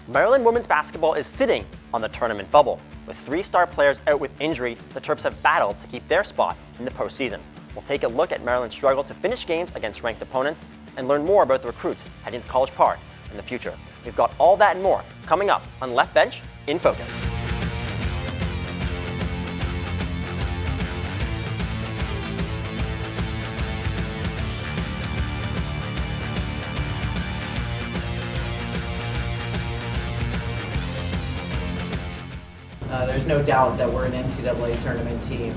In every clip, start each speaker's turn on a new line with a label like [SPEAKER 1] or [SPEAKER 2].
[SPEAKER 1] Maryland women's basketball is sitting on the tournament bubble. With 3 star players out with injury, the Terps have battled to keep their spot in the postseason. We'll take a look at Maryland's struggle to finish games against ranked opponents and learn more about the recruits heading to College Park in the future. We've got all that and more coming up on Left Bench in Focus.
[SPEAKER 2] There's no doubt that we're an NCAA tournament team.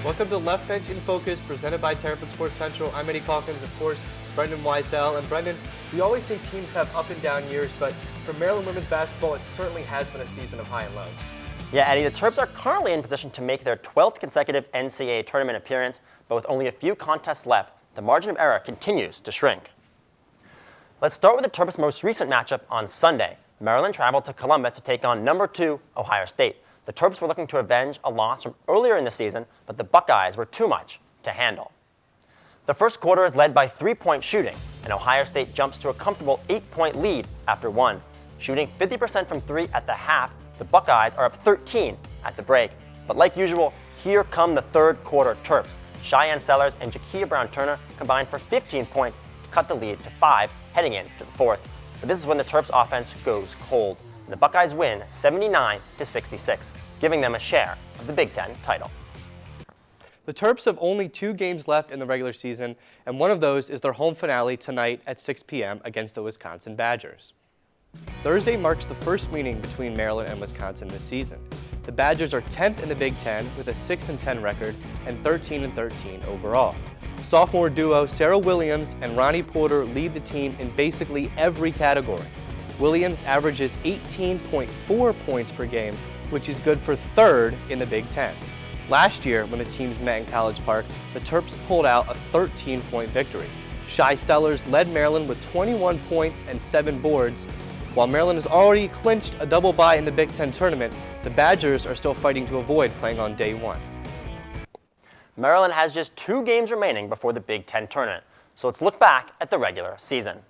[SPEAKER 3] Welcome to Left Bench in Focus, presented by Terrapin Sports Central. I'm Eddy Calkins, of course, Brendan Weissel. And Brendan, we always say teams have up and down years, but for Maryland women's basketball, it certainly has been a season of high and lows.
[SPEAKER 1] Yeah, Eddie, the Terps are currently in position to make their 12th consecutive NCAA tournament appearance, but with only a few contests left, the margin of error continues to shrink. Let's start with the Terps' most recent matchup on Sunday. Maryland traveled to Columbus to take on number 2 Ohio State. The Terps were looking to avenge a loss from earlier in the season, but the Buckeyes were too much to handle. The first quarter is led by 3-point shooting, and Ohio State jumps to a comfortable 8-point lead after 1. Shooting 50% from 3 at the half, the Buckeyes are up 13 at the break. But like usual, here come the third quarter Terps. Cheyenne Sellers and Jakia Brown-Turner combined for 15 points to cut the lead to 5 heading into the fourth. But this is when the Terps offense goes cold, and the Buckeyes win 79-66, giving them a share of the Big Ten title.
[SPEAKER 3] The Terps have only 2 games left in the regular season, and one of those is their home finale tonight at 6 p.m. against the Wisconsin Badgers. Thursday marks the first meeting between Maryland and Wisconsin this season. The Badgers are 10th in the Big Ten with a 6-10 record and 13-13 overall. Sophomore duo Sarah Williams and Ronnie Porter lead the team in basically every category. Williams averages 18.4 points per game, which is good for 3rd in the Big Ten. Last year, when the teams met in College Park, the Terps pulled out a 13-point victory. Shy Sellers led Maryland with 21 points and 7 boards. While Maryland has already clinched a double bye in the Big Ten tournament, the Badgers are still fighting to avoid playing on day 1.
[SPEAKER 1] Maryland has just 2 games remaining before the Big Ten tournament, so let's look back at the regular season.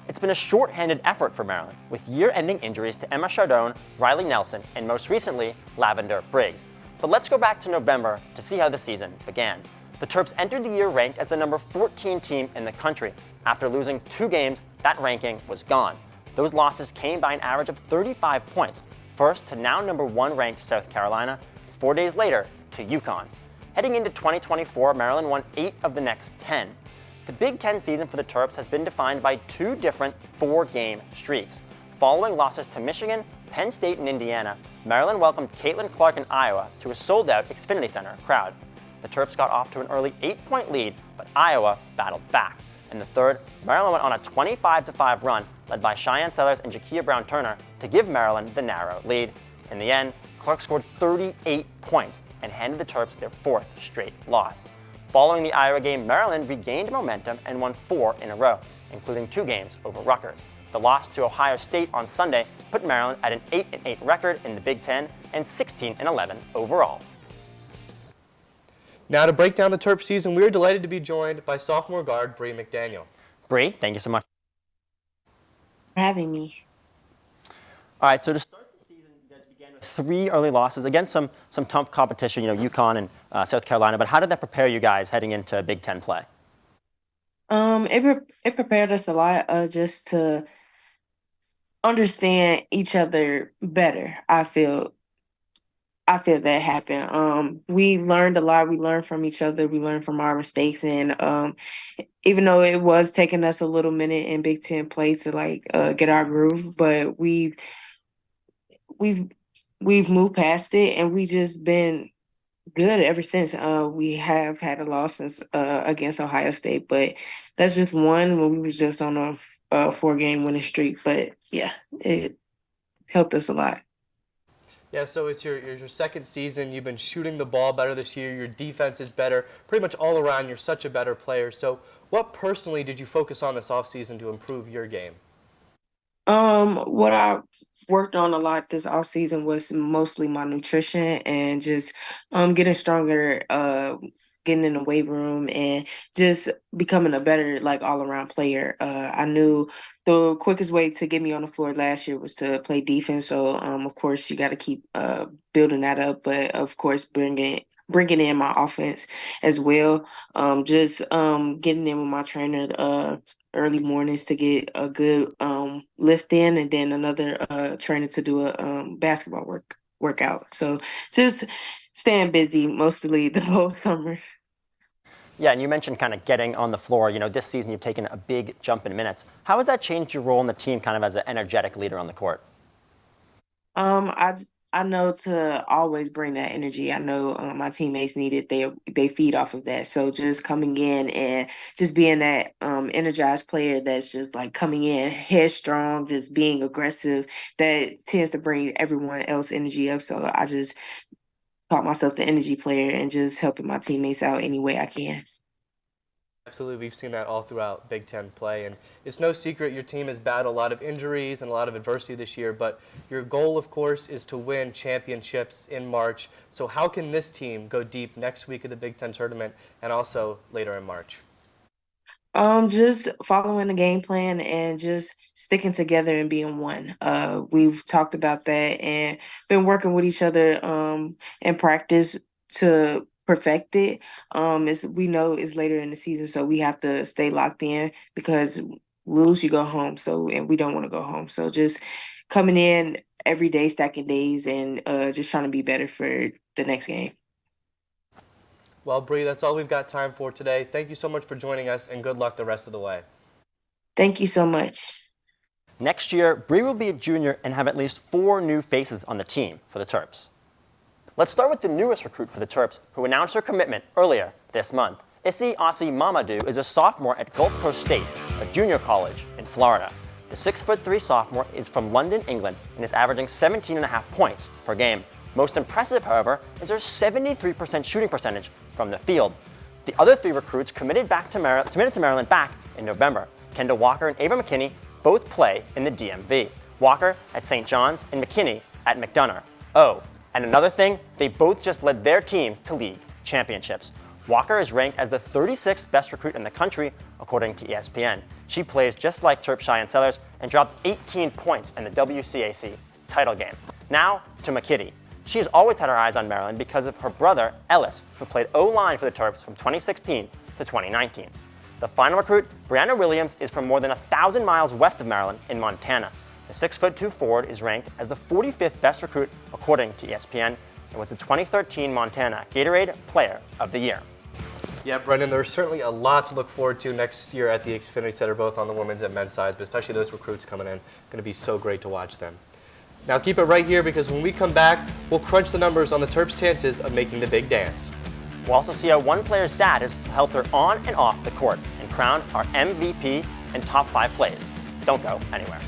[SPEAKER 1] It's been a short-handed effort for Maryland, with year-ending injuries to Emma Chardon, Riley Nelson, and most recently, Lavender Briggs. But let's go back to November to see how the season began. The Terps entered the year ranked as the number 14 team in the country. After losing 2 games, that ranking was gone. Those losses came by an average of 35 points, first to now number 1 ranked South Carolina, 4 days later to UConn. Heading into 2024, Maryland won 8 of the next 10. The Big Ten season for the Terps has been defined by 2 different 4-game streaks. Following losses to Michigan, Penn State, and Indiana, Maryland welcomed Caitlin Clark in Iowa to a sold-out Xfinity Center crowd. The Terps got off to an early 8-point lead, but Iowa battled back. In the third, Maryland went on a 25-5 run, led by Cheyenne Sellers and Jakia Brown-Turner, to give Maryland the narrow lead. In the end, Clark scored 38 points and handed the Terps their 4th straight loss. Following the Iowa game, Maryland regained momentum and won 4 in a row, including 2 games over Rutgers. The loss to Ohio State on Sunday put Maryland at an 8-8 record in the Big Ten and 16-11 overall.
[SPEAKER 3] Now to break down the Terps season, we are delighted to be joined by sophomore guard Bri McDaniel.
[SPEAKER 1] Bri, thank you so much
[SPEAKER 4] for having me.
[SPEAKER 1] All right, so to start the season, you guys began with 3 early losses against some tough competition, UConn and South Carolina. But how did that prepare you guys heading into Big Ten play?
[SPEAKER 4] It prepared us a lot just to understand each other better. I feel that happened. We learned a lot. We learned from each other. We learned from our mistakes. And even though it was taking us a little minute in Big Ten play to get our groove, but we've moved past it, and we just been good ever since. We have had a loss since against Ohio State, but that's just one when we was just on a 4-game winning streak. But yeah, it helped us a lot.
[SPEAKER 3] Yeah, so it's your second season. You've been shooting the ball better this year. Your defense is better. Pretty much all around, you're such a better player. So what personally did you focus on this offseason to improve your game?
[SPEAKER 4] What I worked on a lot this off season was mostly my nutrition and just getting stronger, getting in the weight room and just becoming a better like all around player. I knew the quickest way to get me on the floor last year was to play defense. So of course you got to keep building that up, but of course bringing in my offense as well. Just getting in with my trainer early mornings to get a good lift in, and then another trainer to do a basketball workout. So just staying busy mostly the whole summer.
[SPEAKER 1] Yeah, and you mentioned kind of getting on the floor. This season you've taken a big jump in minutes. How has that changed your role in the team kind of as an energetic leader on the court?
[SPEAKER 4] I know to always bring that energy. I know my teammates need it. They feed off of that. So just coming in and just being that energized player that's just like coming in headstrong, just being aggressive, that tends to bring everyone else energy up. So I just taught myself the energy player and just helping my teammates out any way I can.
[SPEAKER 3] Absolutely, we've seen that all throughout Big Ten play, and it's no secret your team has battled a lot of injuries and a lot of adversity this year, but your goal, of course, is to win championships in March. So how can this team go deep next week of the Big Ten tournament and also later in March?
[SPEAKER 4] Just following the game plan and just sticking together and being one. We've talked about that and been working with each other in practice to perfect it. It's we know it's later in the season, so we have to stay locked in because lose you go home. So and we don't want to go home. So just coming in every day, stacking days, and just trying to be better for the next game.
[SPEAKER 3] Well, Bri, that's all we've got time for today. Thank you so much for joining us, and good luck the rest of the way.
[SPEAKER 4] Thank you so much.
[SPEAKER 1] Next year, Bri will be a junior and have at least 4 new faces on the team for the Terps. Let's start with the newest recruit for the Terps, who announced her commitment earlier this month. Issy Ossie Mamadou is a sophomore at Gulf Coast State, a junior college in Florida. The 6'3" sophomore is from London, England, and is averaging 17.5 points per game. Most impressive, however, is her 73% shooting percentage from the field. The other 3 recruits committed to Maryland back in November. Kendall Walker and Ava McKinney both play in the DMV. Walker at St. John's and McKinney at McDonough. Oh, and another thing, they both just led their teams to league championships. Walker is ranked as the 36th best recruit in the country, according to ESPN. She plays just like Terp Cheyenne Sellers and dropped 18 points in the WCAC title game. Now to McKinney. She has always had her eyes on Maryland because of her brother, Ellis, who played O-line for the Terps from 2016 to 2019. The final recruit, Brianna Williams, is from more than 1,000 miles west of Maryland in Montana. The 6'2" forward is ranked as the 45th best recruit according to ESPN and was the 2013 Montana Gatorade Player of the Year.
[SPEAKER 3] Yeah, Brendan, there's certainly a lot to look forward to next year at the Xfinity Center, both on the women's and men's sides, but especially those recruits coming in. Going to be so great to watch them. Now keep it right here because when we come back, we'll crunch the numbers on the Terps' chances of making the big dance.
[SPEAKER 1] We'll also see how one player's dad has helped her on and off the court and crown our MVP and top 5 plays. Don't go anywhere.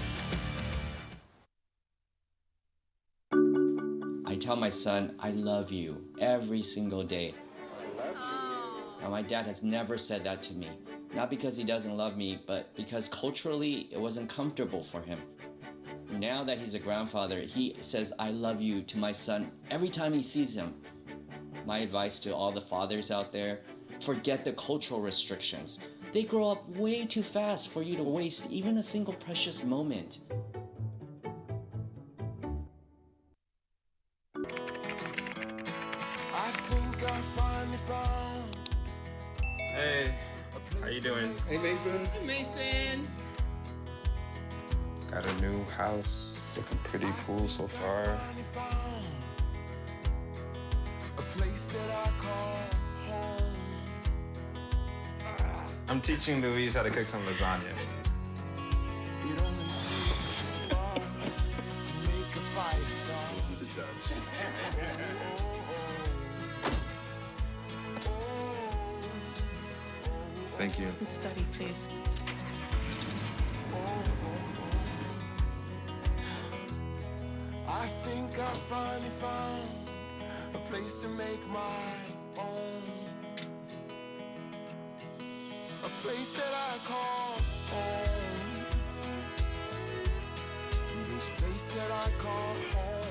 [SPEAKER 5] I tell my son, I love you every single day. I love you. Now, my dad has never said that to me. Not because he doesn't love me, but because culturally it wasn't comfortable for him. Now that he's a grandfather, he says, I love you to my son every time he sees him. My advice to all the fathers out there, forget the cultural restrictions. They grow up way too fast for you to waste even a single precious moment.
[SPEAKER 6] I think I finally found.
[SPEAKER 7] Hey, how you doing?
[SPEAKER 6] Hey, Mason.
[SPEAKER 8] Mason.
[SPEAKER 6] Got a new house. It's looking pretty cool so far. A place that I call home.
[SPEAKER 7] I'm teaching Louise how to cook some lasagna.
[SPEAKER 6] It only takes a spark to make a fire start.
[SPEAKER 7] Thank you.
[SPEAKER 8] Study, please.
[SPEAKER 6] I think I finally found a place to make my own. A place that I call home. this place that I call home.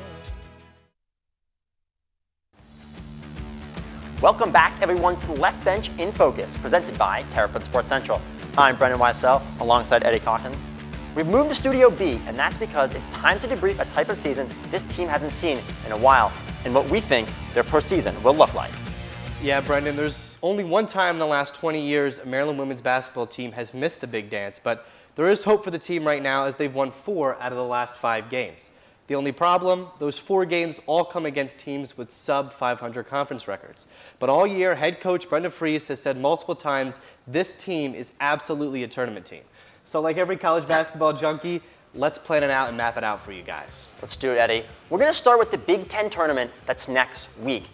[SPEAKER 1] Welcome back, everyone, to the Left Bench in Focus, presented by Terrapin Sports Central. I'm Brendan Weissel, alongside Eddy Calkins. We've moved to Studio B, and that's because it's time to debrief a type of season this team hasn't seen in a while, and what we think their postseason will look like.
[SPEAKER 3] Yeah, Brendan, there's only one time in the last 20 years a Maryland women's basketball team has missed the big dance, but there is hope for the team right now as they've won 4 out of the last 5 games. The only problem, those 4 games all come against teams with sub-500 conference records. But all year, head coach Brenda Fries has said multiple times this team is absolutely a tournament team. So like every college basketball junkie, let's plan it out and map it out for you guys.
[SPEAKER 1] Let's do it, Eddy. We're going to start with the Big Ten tournament that's next week.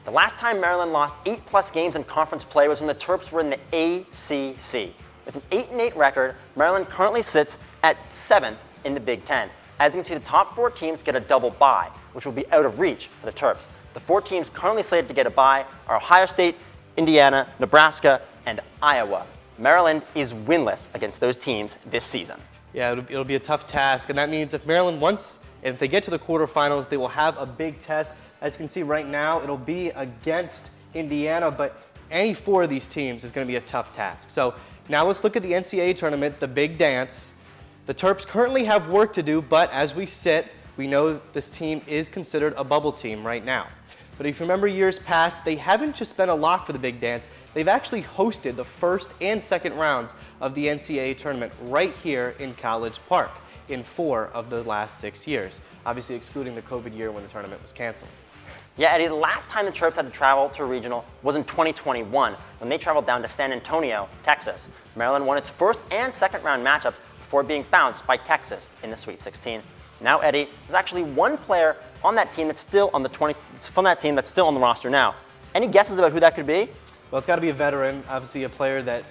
[SPEAKER 1] The last time Maryland lost 8+ games in conference play was when the Terps were in the ACC. With an 8-8 record, Maryland currently sits at 7th in the Big Ten. As you can see, the top 4 teams get a double bye, which will be out of reach for the Terps. The 4 teams currently slated to get a bye are Ohio State, Indiana, Nebraska, and Iowa. Maryland is winless against those teams this season.
[SPEAKER 3] Yeah, it'll be a tough task, and that means if Maryland if they get to the quarterfinals, they will have a big test. As you can see right now, it'll be against Indiana, but any 4 of these teams is going to be a tough task. So now let's look at the NCAA tournament, the big dance. The Terps currently have work to do, but as we sit, we know this team is considered a bubble team right now. But if you remember years past, they haven't just been a lock for the big dance, they've actually hosted the first and second rounds of the NCAA tournament right here in College Park in 4 of the last 6 years, obviously excluding the COVID year when the tournament was canceled.
[SPEAKER 1] Yeah, Eddy, the last time the Terps had to travel to a regional was in 2021 when they traveled down to San Antonio, Texas. Maryland won its first and second round matchups before being bounced by Texas in the Sweet 16. Now, Eddy, there's actually one player on that team that's still on the roster now. Any guesses about who that could be?
[SPEAKER 3] Well, it's got to be a veteran, obviously a player that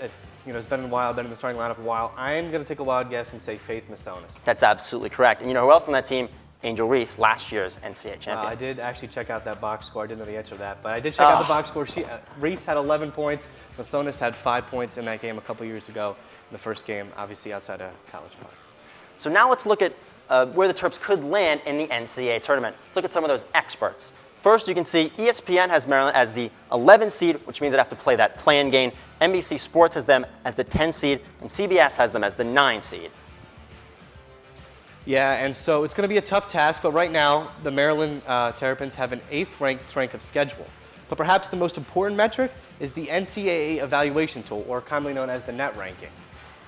[SPEAKER 3] has been in the starting lineup a while. I'm going to take a wild guess and say Faith Massonis.
[SPEAKER 1] That's absolutely correct. And you know who else on that team? Angel Reese, last year's NCAA champion.
[SPEAKER 3] I did actually check out that box score. I didn't know the answer to that, but I did check out the box score. Reese had 11 points. Massonis had 5 points in that game a couple years ago in the first game, obviously outside of College Park.
[SPEAKER 1] So now let's look at where the Terps could land in the NCAA tournament. Let's look at some of those experts. First, you can see ESPN has Maryland as the 11 seed, which means they'd have to play that play-in game. NBC Sports has them as the 10 seed, and CBS has them as the 9 seed.
[SPEAKER 3] Yeah, and so it's going to be a tough task, but right now, the Maryland Terrapins have an 8th ranked strength of schedule. But perhaps the most important metric is the NCAA evaluation tool, or commonly known as the net ranking.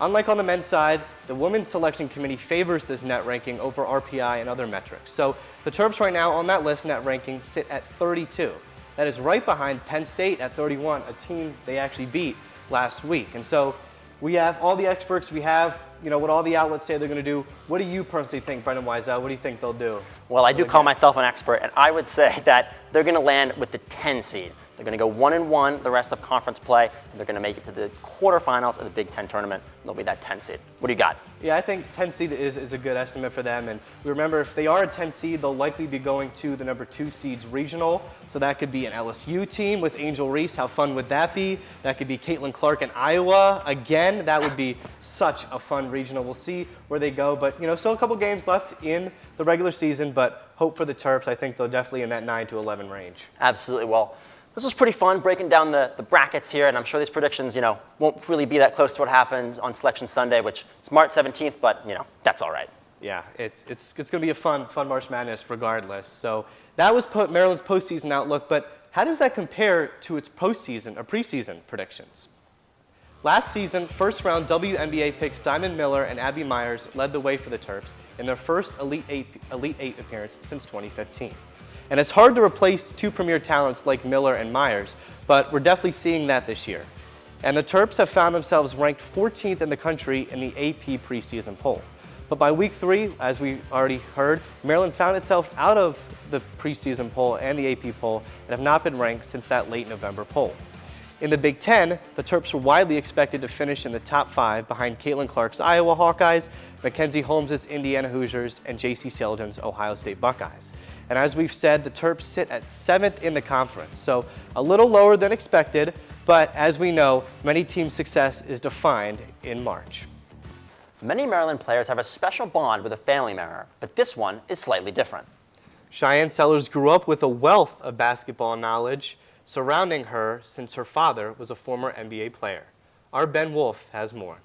[SPEAKER 3] Unlike on the men's side, the women's selection committee favors this net ranking over RPI and other metrics. So the Terps right now on that list net ranking sit at 32. That is right behind Penn State at 31, a team they actually beat last week. And so we have all the experts, we have what all the outlets say they're going to do. What do you personally think, Brendan Weissel? What do you think they'll do?
[SPEAKER 1] Well, I do call myself an expert, and I would say that they're going to land with the 10 seed. They're going to go 1-1 the rest of conference play, and they're going to make it to the quarterfinals of the Big Ten tournament, and they'll be that 10 seed. What do you got?
[SPEAKER 3] Yeah, I think 10 seed is a good estimate for them. And remember, if they are a 10 seed, they'll likely be going to the number 2 seeds regional. So that could be an LSU team with Angel Reese. How fun would that be? That could be Caitlin Clark in Iowa. Again, that would be such a fun regional. We'll see where they go. But, still a couple games left in the regular season. But hope for the Terps. I think they're definitely in that 9 to 11 range.
[SPEAKER 1] Absolutely. Well, this was pretty fun breaking down the brackets here, and I'm sure these predictions, won't really be that close to what happens on Selection Sunday, which is March 17th, but, that's all right.
[SPEAKER 3] Yeah, it's going to be a fun March Madness regardless. So that was Maryland's postseason outlook, but how does that compare to its preseason predictions? Last season, first-round WNBA picks Diamond Miller and Abby Myers led the way for the Terps in their first Elite Eight appearance since 2015. And it's hard to replace 2 premier talents like Miller and Myers, but we're definitely seeing that this year. And the Terps have found themselves ranked 14th in the country in the AP preseason poll. But by week 3, as we already heard, Maryland found itself out of the preseason poll and the AP poll and have not been ranked since that late November poll. In the Big Ten, the Terps were widely expected to finish in the top 5 behind Caitlin Clark's Iowa Hawkeyes, Mackenzie Holmes' Indiana Hoosiers, and J.C. Sheldon's Ohio State Buckeyes. And as we've said, the Terps sit at 7th in the conference, so a little lower than expected, but as we know, many teams' success is defined in March.
[SPEAKER 1] Many Maryland players have a special bond with a family member, but this one is slightly different.
[SPEAKER 3] Cheyenne Sellers grew up with a wealth of basketball knowledge surrounding her since her father was a former NBA player. Our Ben Wolf has more.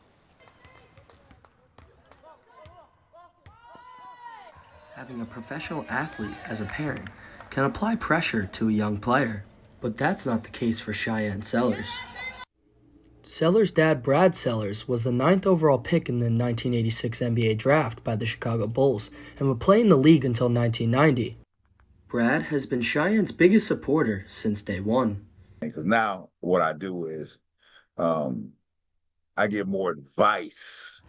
[SPEAKER 8] Having a professional athlete as a parent can apply pressure to a young player, but that's not the case for Cheyenne Sellers. Sellers' dad, Brad Sellers, was the 9th overall pick in the 1986 NBA draft by the Chicago Bulls and would play in the league until 1990. Brad has been Cheyenne's biggest supporter since day one.
[SPEAKER 9] Because now what I do is I give more advice.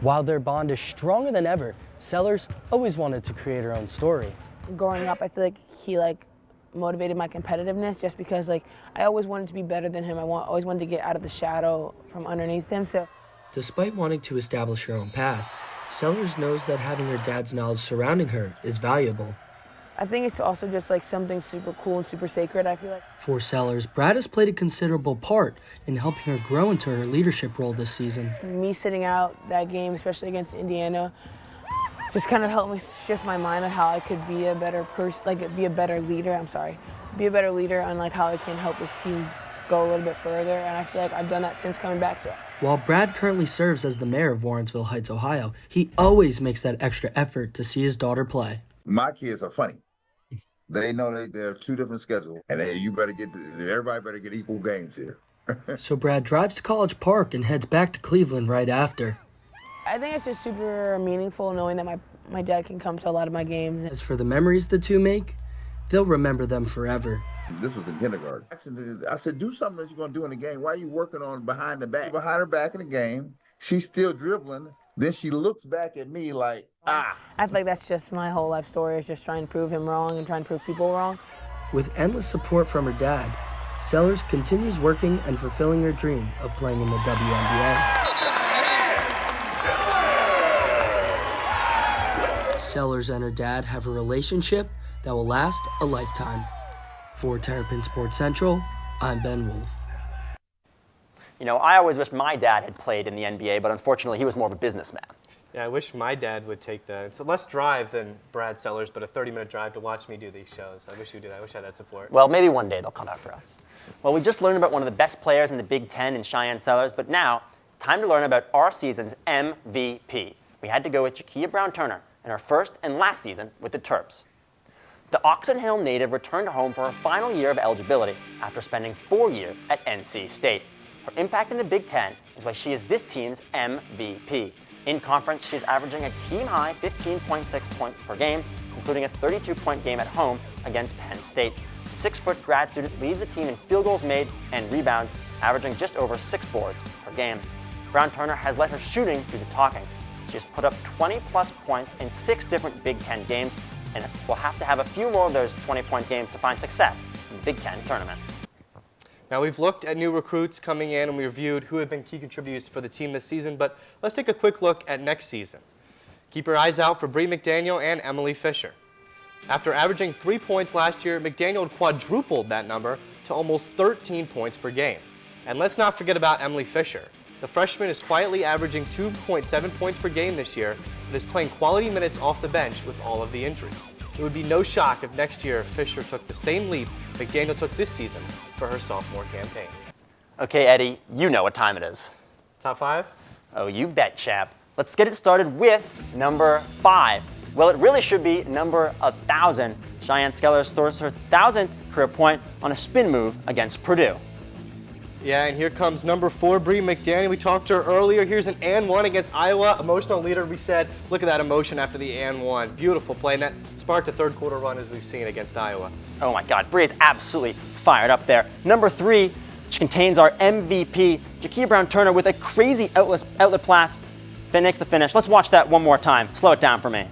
[SPEAKER 8] While their bond is stronger than ever, Sellers always wanted to create her own story.
[SPEAKER 10] Growing up, I feel like he motivated my competitiveness just because I always wanted to be better than him. Always wanted to get out of the shadow from underneath him. So,
[SPEAKER 8] despite wanting to establish her own path, Sellers knows that having her dad's knowledge surrounding her is valuable.
[SPEAKER 10] I think it's also just something super cool and super sacred, I feel like.
[SPEAKER 8] For Sellers, Brad has played a considerable part in helping her grow into her leadership role this season.
[SPEAKER 10] Me sitting out that game, especially against Indiana, just kind of helped me shift my mind on how I could be a better person, be a better leader on how I can help this team go a little bit further. And I feel like I've done that since coming back. So.
[SPEAKER 8] While Brad currently serves as the mayor of Warrensville Heights, Ohio, he always makes that extra effort to see his daughter play.
[SPEAKER 9] My kids are funny. They know they're two different schedules, and everybody better get equal games here.
[SPEAKER 8] So Brad drives to College Park and heads back to Cleveland right after.
[SPEAKER 10] I think it's just super meaningful knowing that my dad can come to a lot of my games.
[SPEAKER 8] As for the memories the two make, they'll remember them forever.
[SPEAKER 9] This was in kindergarten. I said, do something that you're going to do in the game. Why are you working on behind the back? Behind her back in the game, she's still dribbling. Then she looks back at me like, ah.
[SPEAKER 10] I feel like that's just my whole life story, is just trying to prove him wrong and trying to prove people wrong.
[SPEAKER 8] With endless support from her dad, Sellers continues working and fulfilling her dream of playing in the WNBA. Sellers and her dad have a relationship that will last a lifetime. For Terrapin Sports Central, I'm Ben Wolf.
[SPEAKER 1] You know, I always wish my dad had played in the NBA, but unfortunately he was more of a businessman.
[SPEAKER 3] Yeah, I wish my dad would take it's a less drive than Brad Sellers, but a 30-minute drive to watch me do these shows. I wish you did. I wish I had that support.
[SPEAKER 1] Well, maybe one day they'll come out for us. Well, we just learned about one of the best players in the Big Ten in Cheyenne Sellers, but now it's time to learn about our season's MVP. We had to go with Jakia Brown-Turner in her first and last season with the Terps. The Oxon Hill native returned home for her final year of eligibility after spending 4 years at NC State. Her impact in the Big Ten is why she is this team's MVP. In conference, she's averaging a team-high 15.6 points per game, including a 32-point game at home against Penn State. The 6-foot grad student leads the team in field goals made and rebounds, averaging just over 6 boards per game. Brown-Turner has let her shooting do the talking. She has put up 20-plus points in 6 different Big Ten games, and will have to have a few more of those 20-point games to find success in the Big Ten tournament.
[SPEAKER 3] Now, we've looked at new recruits coming in and we reviewed who have been key contributors for the team this season, but let's take a quick look at next season. Keep your eyes out for Bri McDaniel and Emily Fisher. After averaging 3 points last year, McDaniel had quadrupled that number to almost 13 points per game. And let's not forget about Emily Fisher. The freshman is quietly averaging 2.7 points per game this year and is playing quality minutes off the bench with all of the injuries. It would be no shock if next year Fisher took the same leap McDaniel took this season for her sophomore campaign.
[SPEAKER 1] Okay, Eddie, you know what time it is.
[SPEAKER 3] Top 5?
[SPEAKER 1] Oh, you bet, champ. Let's get it started with number 5. Well, it really should be number 1,000. Cheyenne Sellers scores her 1,000th career point on a spin move against Purdue.
[SPEAKER 3] Yeah, and here comes number 4, Bri McDaniel. We talked to her earlier. Here's an and one against Iowa. Emotional leader, we said. Look at that emotion after the and one. Beautiful play, and that sparked a third quarter run as we've seen against Iowa.
[SPEAKER 1] Oh my God, Bri is absolutely fired up there. Number 3, which contains our MVP, Jakia Brown-Turner with a crazy outlet pass. Makes the finish. Let's watch that one more time. Slow it down for me.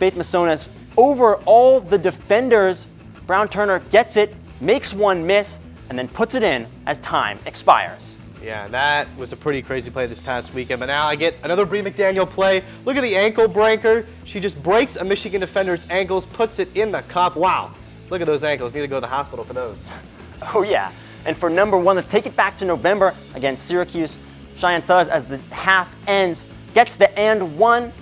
[SPEAKER 1] Faith Masonis over all the defenders. Brown-Turner gets it, makes one miss, and then puts it in as time expires.
[SPEAKER 3] Yeah, that was a pretty crazy play this past weekend. But now I get another Bri McDaniel play. Look at the ankle breaker. She just breaks a Michigan defender's ankles, puts it in the cup. Wow, look at those ankles. Need to go to the hospital for those.
[SPEAKER 1] Oh yeah, and for number 1, let's take it back to November against Syracuse. Cheyenne Sellers, as the half ends, gets the and one,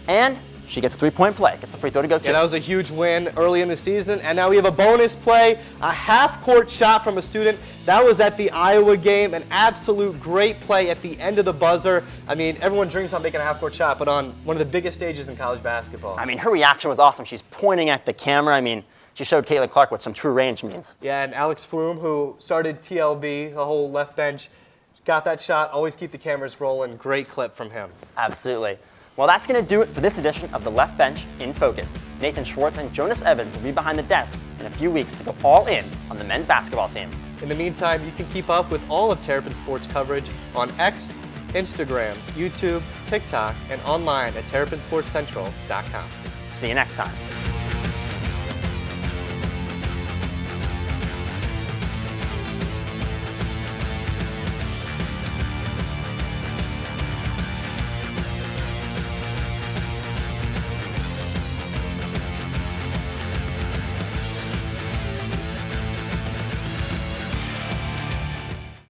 [SPEAKER 1] and she gets a three-point play. Gets the free throw to go too.
[SPEAKER 3] Yeah, that was a huge win early in the season, and now we have a bonus play, a half-court shot from a student. That was at the Iowa game, an absolute great play at the end of the buzzer. I mean, everyone dreams on making a half-court shot, but on one of the biggest stages in college basketball.
[SPEAKER 1] I mean, her reaction was awesome. She's pointing at the camera. I mean, she showed Caitlin Clark what some true range means.
[SPEAKER 3] Yeah, and Alex Froome, who started TLB, the whole left bench, got that shot. Always keep the cameras rolling. Great clip from him.
[SPEAKER 1] Absolutely. Well, that's going to do it for this edition of the Left Bench in Focus. Nathan Schwartz and Jonas Evans will be behind the desk in a few weeks to go all in on the men's basketball team.
[SPEAKER 3] In the meantime, you can keep up with all of Terrapin Sports coverage on X, Instagram, YouTube, TikTok, and online at terrapinsportscentral.com.
[SPEAKER 1] See you next time.